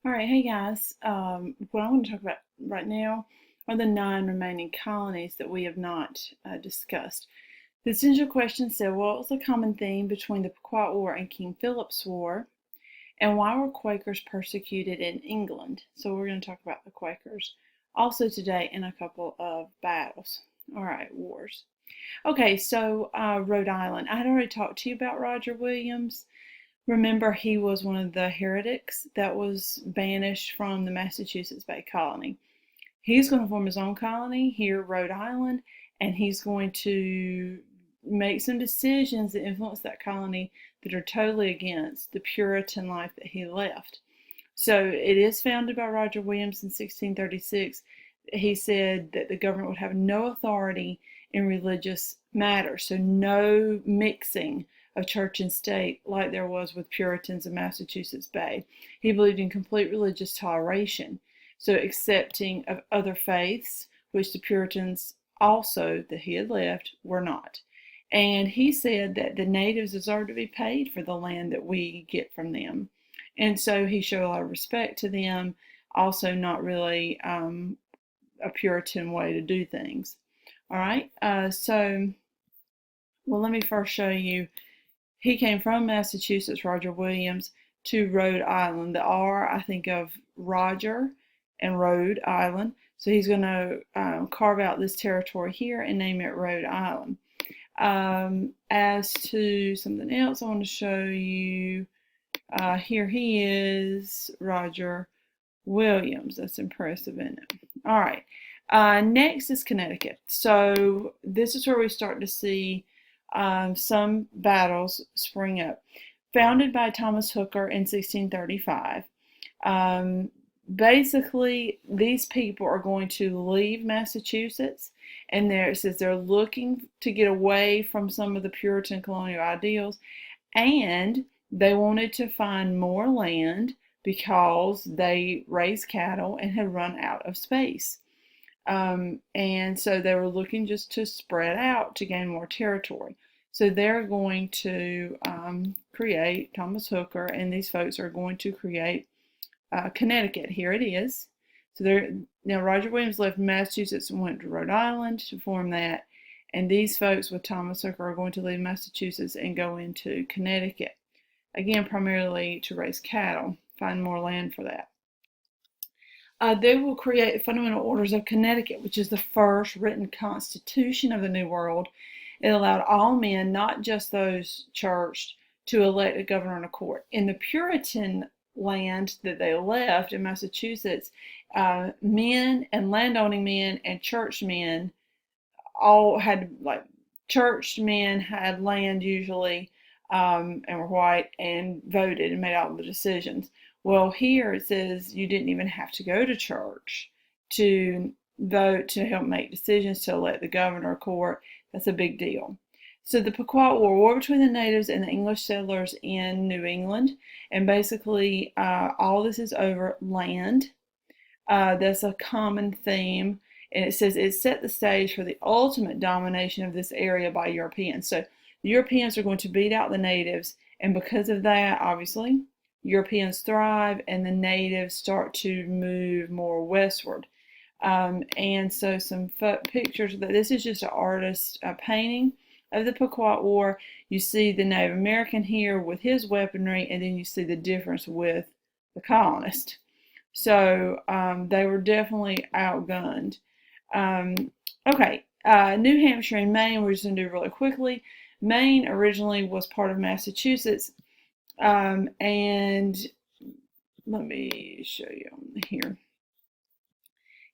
All right, hey guys. What I want to talk about right now are the 9 remaining colonies that we have not discussed. The essential question said, what was the common theme between the Pequot War and King Philip's War, and why were Quakers persecuted in England? So we're going to talk about the Quakers also today in a couple of battles. All right, wars. Okay, so Rhode Island. I had already talked to you about Roger Williams. Remember, he was one of the heretics that was banished from the Massachusetts Bay Colony. He's going to form his own colony here, Rhode Island, and he's going to make some decisions that influence that colony that are totally against the Puritan life that he left. So it is founded by Roger Williams in 1636. He said that the government would have no authority in religious matters, so no mixing of church and state like there was with Puritans in Massachusetts Bay. He believed in complete religious toleration, so accepting of other faiths, which the Puritans also that he had left were not. And he said that the natives deserve to be paid for the land that we get from them. And so he showed a lot of respect to them, also not really a Puritan way to do things. All right, well, let me first show you. He came from Massachusetts, Roger Williams, to Rhode Island. The R, I think of Roger and Rhode Island. So he's going to carve out this territory here and name it Rhode Island. As to something else, I want to show you. Here he is, Roger Williams. That's impressive, isn't it? All right. Next is Connecticut. So this is where we start to see some battles spring up. Founded by Thomas Hooker in 1635. Basically, these people are going to leave Massachusetts, and there it says they're looking to get away from some of the Puritan colonial ideals, and they wanted to find more land because they raised cattle and had run out of space. And so they were looking just to spread out to gain more territory. So they're going to create Thomas Hooker, and these folks are going to create Connecticut. Here it is. So now Roger Williams left Massachusetts and went to Rhode Island to form that. And these folks with Thomas Hooker are going to leave Massachusetts and go into Connecticut. Again, primarily to raise cattle, find more land for that. They will create the Fundamental Orders of Connecticut, which is the first written constitution of the New World. It allowed all men, not just those churched, to elect a governor and a court. In the Puritan land that they left in Massachusetts, men and landowning men and church men all had, like, church men had land usually, and were white and voted and made all the decisions. Well, here it says you didn't even have to go to church to vote, to help make decisions, to elect the governor or court. That's a big deal. So the Pequot War between the natives and the English settlers in New England, and basically all this is over land. That's a common theme, and it says it set the stage for the ultimate domination of this area by Europeans. So the Europeans are going to beat out the natives, and because of that, obviously, Europeans thrive and the natives start to move more westward. And so some pictures. This is just an artist's painting of the Pequot War. You see the Native American here with his weaponry, and then you see the difference with the colonist. So they were definitely outgunned. Okay, New Hampshire and Maine, we're just going to do really quickly. Maine originally was part of Massachusetts, and let me show you here.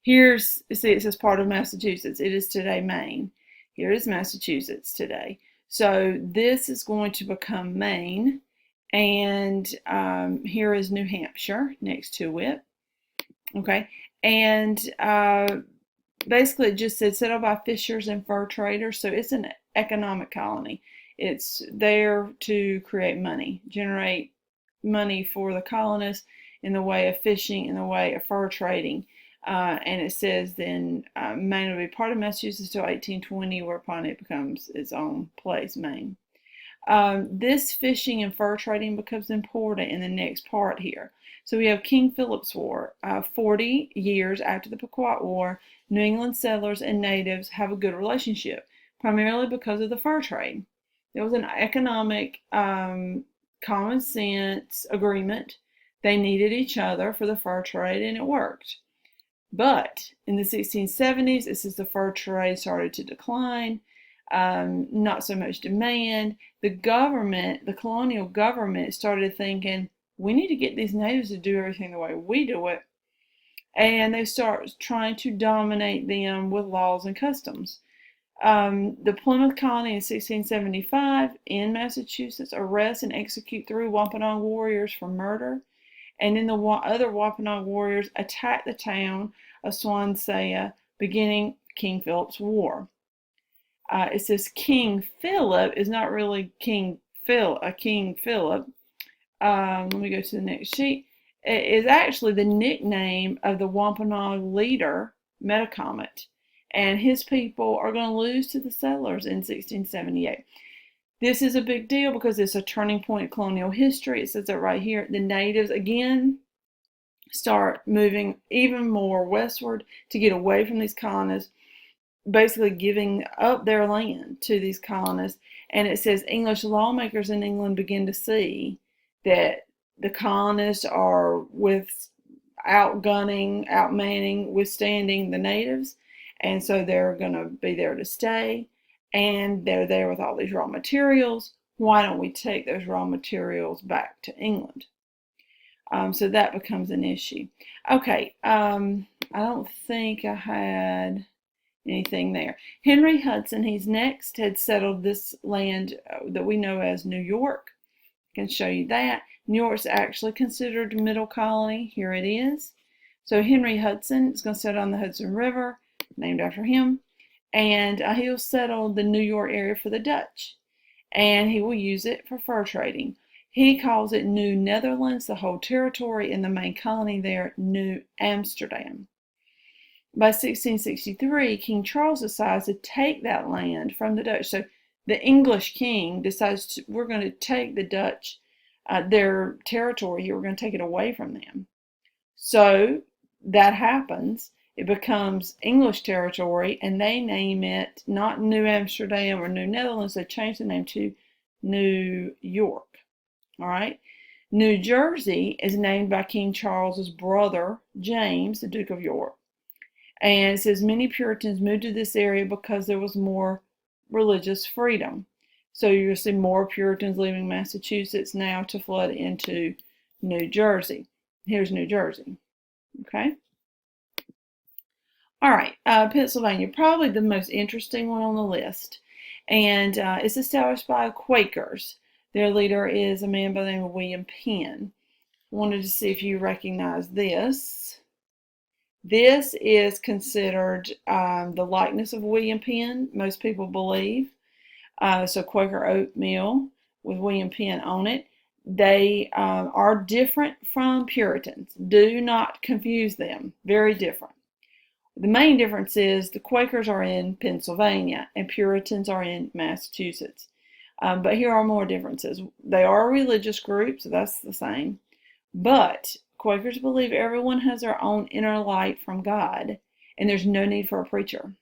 Here's, see, it says part of Massachusetts. It is today Maine. Here is Massachusetts today. So this is going to become Maine, and here is New Hampshire next to it. Okay, and basically it just said settled by fishers and fur traders, so it's an economic colony. It's there to create money, generate money for the colonists in the way of fishing, in the way of fur trading. And it says then Maine will be part of Massachusetts until 1820, whereupon it becomes its own place, Maine. This fishing and fur trading becomes important in the next part here. So we have King Philip's War. 40 years after the Pequot War, New England settlers and natives have a good relationship, primarily because of the fur trade. There was an economic, common sense agreement. They needed each other for the fur trade, and it worked. But in the 1670s, this is the fur trade started to decline. Not so much demand. The government, the colonial government, started thinking, we need to get these natives to do everything the way we do it. And they start trying to dominate them with laws and customs. The Plymouth colony in 1675 in Massachusetts arrests and execute 3 Wampanoag warriors for murder. And then the other Wampanoag warriors attack the town of Swansea, beginning King Philip's War. It says King Philip is not really King Philip. Let me go to the next sheet. It is actually the nickname of the Wampanoag leader, Metacomet, and his people are going to lose to the settlers in 1678. This is a big deal because it's a turning point in colonial history. It says it right here. The natives, again, start moving even more westward to get away from these colonists, basically giving up their land to these colonists. And it says English lawmakers in England begin to see that the colonists are outmanning, withstanding the natives. And so they're going to be there to stay. And they're there with all these raw materials. Why don't we take those raw materials back to England? So that becomes an issue. Okay, I don't think I had anything there. Henry Hudson, he's next, had settled this land that we know as New York. I can show you that. New York's actually considered a middle colony. Here it is. So Henry Hudson is going to settle on the Hudson River, named after him. And he'll settle the New York area for the Dutch. And he will use it for fur trading. He calls it New Netherlands, the whole territory, and the main colony there, New Amsterdam. By 1663, King Charles decides to take that land from the Dutch. So the English king decides we're going to take the Dutch, their territory here, we're going to take it away from them. So that happens. It becomes English territory, and they name it not New Amsterdam or New Netherlands. They change the name to New York. All right. New Jersey is named by King Charles's brother, James, the Duke of York. And it says many Puritans moved to this area because there was more religious freedom. So you'll see more Puritans leaving Massachusetts now to flood into New Jersey. Here's New Jersey. Okay. All right, Pennsylvania, probably the most interesting one on the list. And it's established by Quakers. Their leader is a man by the name of William Penn. Wanted to see if you recognize this. This is considered the likeness of William Penn, most people believe. So Quaker oatmeal with William Penn on it. They are different from Puritans. Do not confuse them. Very different. The main difference is the Quakers are in Pennsylvania and Puritans are in Massachusetts. But here are more differences. They are a religious group, so that's the same. But Quakers believe everyone has their own inner light from God, and there's no need for a preacher.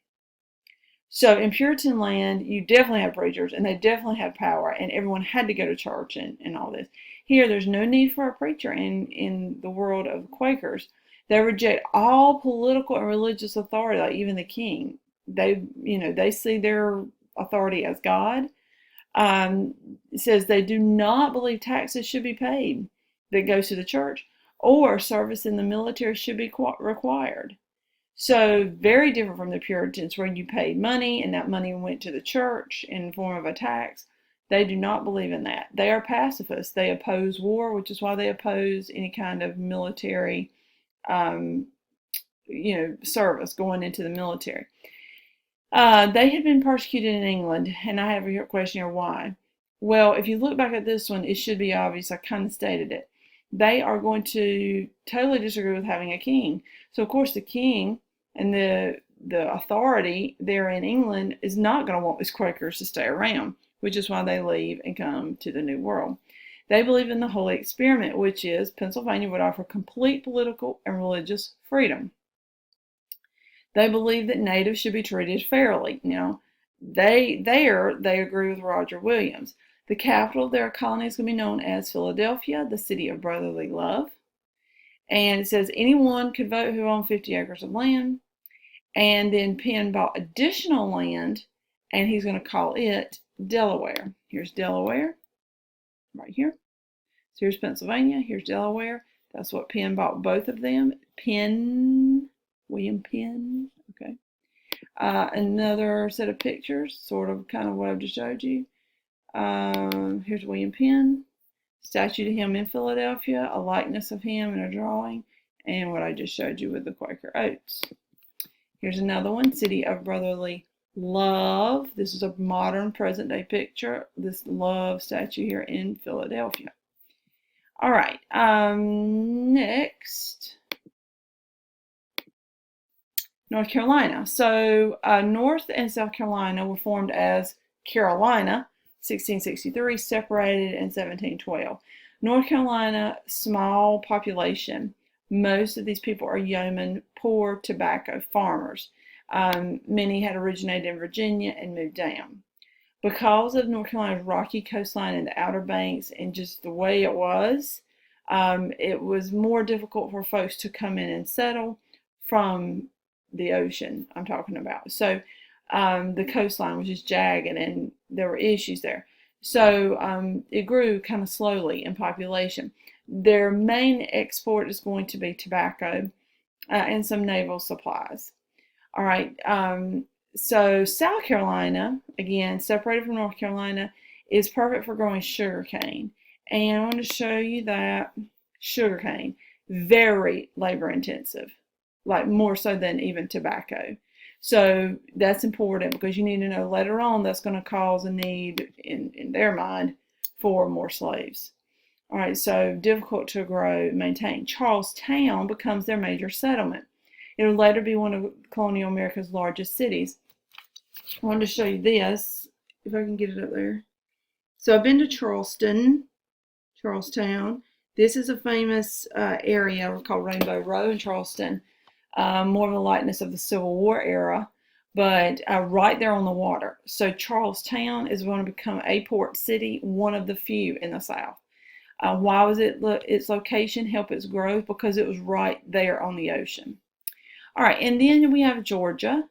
So in Puritan land, you definitely have preachers, and they definitely had power, and everyone had to go to church and all this. Here, there's no need for a preacher in the world of Quakers. They reject all political and religious authority, like even the king. They see their authority as God. It says they do not believe taxes should be paid that goes to the church, or service in the military should be required. So very different from the Puritans, where you paid money and that money went to the church in the form of a tax. They do not believe in that. They are pacifists. They oppose war, which is why they oppose any kind of military service, going into the military. They had been persecuted in England, and I have a question here, why? Well, if you look back at this one, it should be obvious. I kind of stated it. They are going to totally disagree with having a king. So, of course, the king and the authority there in England is not going to want these Quakers to stay around, which is why they leave and come to the New World. They believe in the Holy Experiment, which is Pennsylvania would offer complete political and religious freedom. They believe that natives should be treated fairly. Now, they agree with Roger Williams. The capital of their colony is going to be known as Philadelphia, the city of brotherly love. And it says anyone could vote who owned 50 acres of land. And then Penn bought additional land, and he's going to call it Delaware. Here's Delaware, right here. So here's Pennsylvania, here's Delaware. That's what Penn bought both of them. William Penn, okay. Another set of pictures, sort of kind of what I've just showed you. Here's William Penn, statue to him in Philadelphia, a likeness of him in a drawing, and what I just showed you with the Quaker Oats. Here's another one, City of Brotherly Love. This is a modern present day picture, this love statue here in Philadelphia. All right, next, North Carolina. So North and South Carolina were formed as Carolina, 1663, separated in 1712. North Carolina, small population. Most of these people are yeomen, poor tobacco farmers. Many had originated in Virginia and moved down. Because of North Carolina's rocky coastline and the Outer Banks and just the way it was more difficult for folks to come in and settle from the ocean I'm talking about. So the coastline was just jagged and there were issues there. So it grew kind of slowly in population. Their main export is going to be tobacco and some naval supplies. All right, so South Carolina, again, separated from North Carolina, is perfect for growing sugarcane. And I want to show you that sugarcane, very labor intensive, like more so than even tobacco. So that's important because you need to know later on that's going to cause a need in their mind for more slaves. All right, so difficult to grow, maintain. Charlestown becomes their major settlement. It would later be one of colonial America's largest cities. I wanted to show you this, if I can get it up there. So I've been to Charlestown. This is a famous area called Rainbow Row in Charleston, more of a likeness of the Civil War era, but right there on the water. So Charlestown is going to become a port city, one of the few in the South. Why was its location help its growth? Because it was right there on the ocean. All right, and then we have Georgia,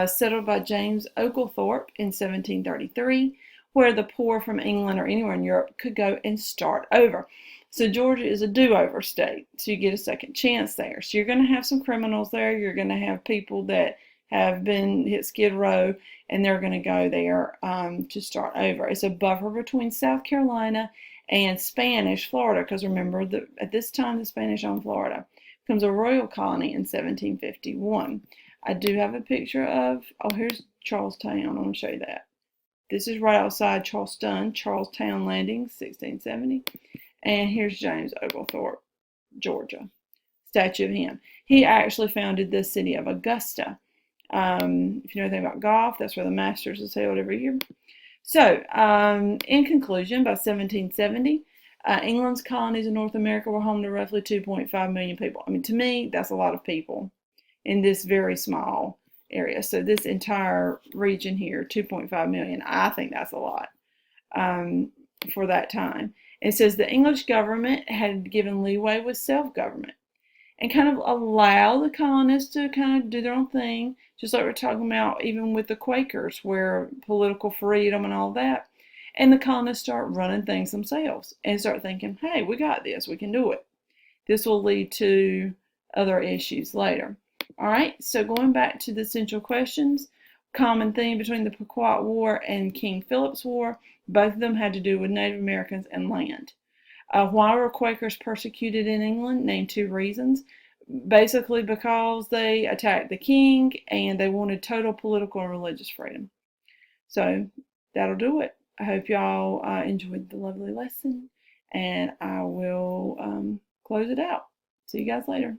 settled by James Oglethorpe in 1733, where the poor from England or anywhere in Europe could go and start over. So Georgia is a do-over state, so you get a second chance there. So you're going to have some criminals there. You're going to have people that have been hit Skid Row, and they're going to go there to start over. It's a buffer between South Carolina and Spanish Florida, because remember that at this time the Spanish owned Florida. Becomes a royal colony in 1751. I do have a picture of, here's Charlestown. I'm going to show you that. This is right outside Charleston, Charlestown Landing, 1670. And here's James Oglethorpe, Georgia. Statue of him. He actually founded the city of Augusta. If you know anything about golf, that's where the Masters is held every year. So, in conclusion, by 1770, England's colonies in North America were home to roughly 2.5 million people. I mean, to me, that's a lot of people in this very small area. So this entire region here, 2.5 million, I think that's a lot for that time. It says the English government had given leeway with self-government and kind of allow the colonists to kind of do their own thing, just like we're talking about even with the Quakers, where political freedom and all that. And the colonists start running things themselves and start thinking, hey, we got this, we can do it. This will lead to other issues later. All right, so going back to the central questions, common theme between the Pequot War and King Philip's War, both of them had to do with Native Americans and land. Why were Quakers persecuted in England? Name 2 reasons. Basically because they attacked the king and they wanted total political and religious freedom. So that'll do it. I hope y'all enjoyed the lovely lesson, and I will close it out. See you guys later.